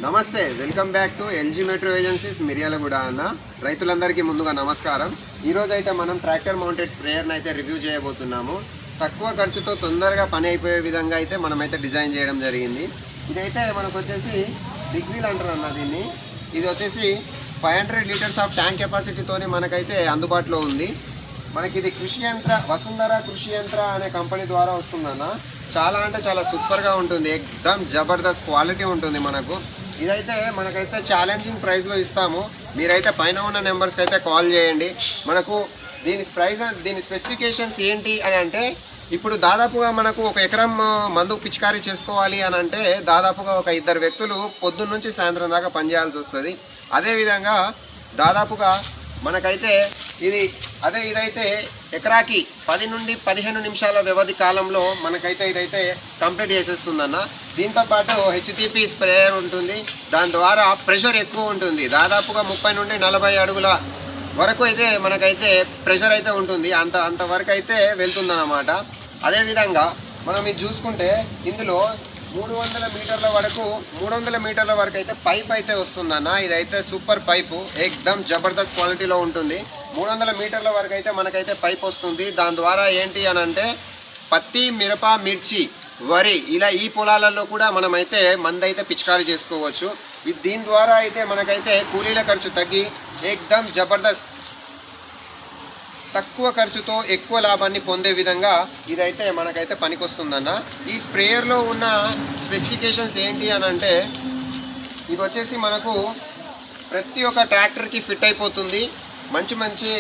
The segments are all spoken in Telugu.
నమస్తే, welcome back to LG metro agencies Miryalaguda అన్న. రైతులందరికీ ముందుగా నమస్కారం. ఈరోజు అయితే మనం ట్రాక్టర్ మౌంటెడ్ స్ప్రేయర్ని అయితే రివ్యూ చేయబోతున్నాము. తక్కువ ఖర్చుతో తొందరగా పని అయిపోయే విధంగా అయితే మనమైతే డిజైన్ చేయడం జరిగింది. ఇదైతే మనకు వచ్చేసి బిగ్ వీల్ అంటారు అన్న దీన్ని. ఇది వచ్చేసి 500 లీటర్స్ ఆఫ్ ట్యాంక్ కెపాసిటీతోని మనకైతే అందుబాటులో ఉంది. మనకి ఇది వసుంధర కృషి యంత్ర అనే కంపెనీ ద్వారా వస్తుందన్న. చాలా అంటే చాలా సూపర్గా ఉంటుంది, ఎక్దమ్ జబర్దస్త్ క్వాలిటీ ఉంటుంది మనకు. ఇదైతే మనకైతే ఛాలెంజింగ్ ప్రైస్లో ఇస్తాము. మీరైతే పైన ఉన్న నెంబర్స్కి అయితే కాల్ చేయండి. మనకు దీని స్పెసిఫికేషన్స్ ఏంటి అని అంటే, ఇప్పుడు దాదాపుగా మనకు 1 ఎకరం మందు పిచికారీ చేసుకోవాలి అని అంటే దాదాపుగా ఒక 2 వ్యక్తులు పొద్దున్న నుంచి సాయంత్రం దాకా పనిచేయాల్సి వస్తుంది. అదేవిధంగా దాదాపుగా మనకైతే ఇదైతే ఎకరాకి 10 నుండి 15 నిమిషాల వ్యవధి కాలంలో మనకైతే ఇదైతే కంప్లీట్ చేసేస్తుందన్న. దీంతోపాటు హెచ్టిపి స్ప్రేయర్ ఉంటుంది. దాని ద్వారా ప్రెషర్ ఎక్కువ ఉంటుంది. దాదాపుగా 30 నుండి 40 అడుగుల వరకు అయితే మనకైతే ప్రెషర్ అయితే ఉంటుంది. అంతవరకు అయితే వెళ్తుందన్నమాట. అదేవిధంగా మనం ఇది చూసుకుంటే ఇందులో 300 మీటర్ల వరకు అయితే పైప్ అయితే వస్తుందన్న. ఇదైతే సూపర్ పైపు, ఎక్దమ్ జబర్దస్త్ క్వాలిటీలో ఉంటుంది. 300 మీటర్ల వరకు అయితే మనకైతే పైప్ వస్తుంది. దాని ద్వారా ఏంటి అని అంటే పత్తి, మిరప, మిర్చి, వరి ఇలా ఈ పొలాలలో కూడా మనమైతే మందైతే పిచికారీ చేసుకోవచ్చు. దీని ద్వారా అయితే మనకైతే కూలీల ఖర్చు తగ్గి ఎక్దమ్ జబర్దస్త్ తక్కువ ఖర్చుతో ఎక్కువ లాభాన్ని పొందే విధంగా ఇదైతే మనకైతే పనికొస్తుందన్న. ఈ స్ప్రేయర్లో ఉన్న స్పెసిఫికేషన్స్ ఏంటి అని అంటే, ఇది వచ్చేసి మనకు ప్రతి ఒక్క ట్రాక్టర్కి ఫిట్ అయిపోతుంది. మంచి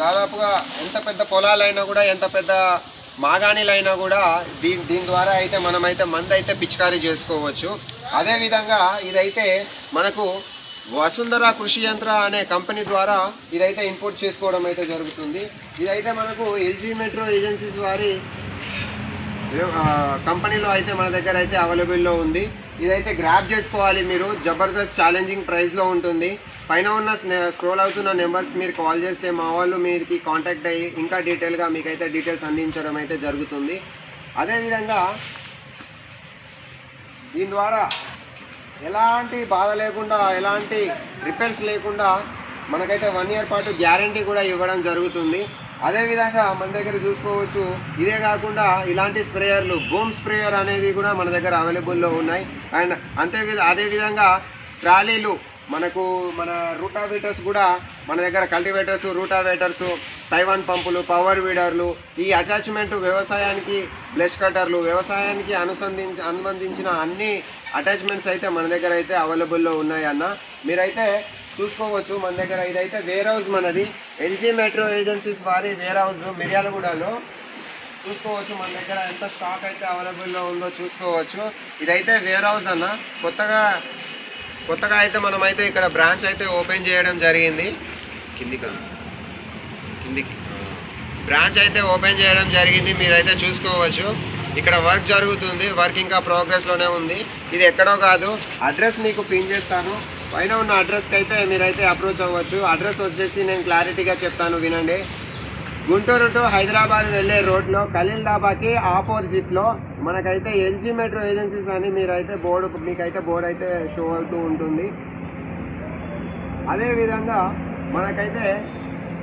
దాదాపుగా ఎంత పెద్ద పొలాలైనా కూడా, ఎంత పెద్ద మాగాణిలైనా కూడా దీని ద్వారా అయితే మనమైతే మందైతే పిచికారీ చేసుకోవచ్చు. అదేవిధంగా ఇదైతే మనకు వసుంధర కృషి యంత్ర అనే కంపెనీ ద్వారా ఇదైతే ఇంపోర్ట్ చేసుకోవడం అయితే జరుగుతుంది. ఇదైతే మనకు ఎల్జీ మెట్రో ఏజెన్సీస్ వారి కంపెనీలో అయితే మన దగ్గర అయితే అవైలబుల్లో ఉంది. ఇదైతే గ్రాప్ చేసుకోవాలి మీరు. జబర్దస్త్ ఛాలెంజింగ్ ప్రైస్లో ఉంటుంది. పైన ఉన్న స్క్రోల్ అవుతున్న నెంబర్స్ మీరు కాల్ చేస్తే మా వాళ్ళు మీరుకి కాంటాక్ట్ అయ్యి ఇంకా డీటెయిల్గా మీకైతే డీటెయిల్స్ అందించడం అయితే జరుగుతుంది. అదేవిధంగా దీని ద్వారా ఎలాంటి బాధ లేకుండా, ఎలాంటి రిపేర్స్ లేకుండా మనకైతే 1 ఇయర్ పాటు గ్యారంటీ కూడా ఇవ్వడం జరుగుతుంది. అదేవిధంగా మన దగ్గర చూసుకోవచ్చు. ఇదే కాకుండా ఇలాంటి స్ప్రేయర్లు, బూమ్ స్ప్రేయర్ అనేది కూడా మన దగ్గర అవైలబుల్లో ఉన్నాయి. అండ్ అదేవిధంగా ట్రాలీలు, మన రూటావేటర్స్ కూడా మన దగ్గర, కల్టివేటర్స్, రూటావేటర్స్, తైవాన్ పంపులు, పవర్ వీడర్లు, ఈ అటాచ్మెంట్ వ్యవసాయానికి బ్లష్ కట్టర్లు, వ్యవసాయానికి అనుబంధించిన అన్ని అటాచ్మెంట్స్ అయితే మన దగ్గర అయితే అవైలబుల్లో ఉన్నాయి అన్న. మీరైతే చూసుకోవచ్చు మన దగ్గర. ఇదైతే వేర్ హౌస్ మనది, ఎల్జీ మెట్రో ఏజెన్సీస్ వారి వేర్ హౌస్ మిర్యాలగూడలో. చూసుకోవచ్చు మన దగ్గర ఎంత స్టాక్ అయితే అవైలబుల్లో ఉందో చూసుకోవచ్చు. ఇదైతే వేర్ హౌస్ అన్న. కొత్తగా అయితే మనమైతే ఇక్కడ బ్రాంచ్ అయితే ఓపెన్ చేయడం జరిగింది. కిందికి బ్రాంచ్ అయితే ఓపెన్ చేయడం జరిగింది. మీరైతే చూసుకోవచ్చు. ఇక్కడ వర్క్ జరుగుతుంది. వర్క్ ఇంకా ప్రోగ్రెస్లోనే ఉంది. ఇది ఎక్కడో కాదు. అడ్రస్ మీకు పిన్ చేస్తాను. పైన ఉన్న అడ్రస్కి అయితే మీరైతే అప్రోచ్ అవ్వచ్చు. అడ్రస్ వచ్చేసి నేను క్లారిటీగా చెప్తాను, వినండి. గుంటూరు టు హైదరాబాద్ వెళ్ళే రోడ్లో ఖలీల్ డాబాకి ఆపోజిట్లో మనకైతే ఎల్జీ మెట్రో ఏజెన్సీస్ అని మీకైతే బోర్డు అయితే షో అవుతూ ఉంటుంది. అదేవిధంగా మనకైతే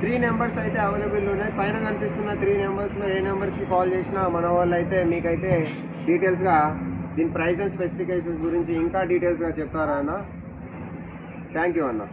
3 నెంబర్స్ అయితే అవైలబుల్ ఉన్నాయి. పైన కనిపిస్తున్న 3 నెంబర్స్లో ఏ నెంబర్స్కి కాల్ చేసినా మన వాళ్ళు అయితే మీకైతే డీటెయిల్స్గా దీని ప్రైస్ అండ్ స్పెసిఫికేషన్స్ గురించి ఇంకా డీటెయిల్స్గా చెప్తారా అన్న. థ్యాంక్ యూ అన్న.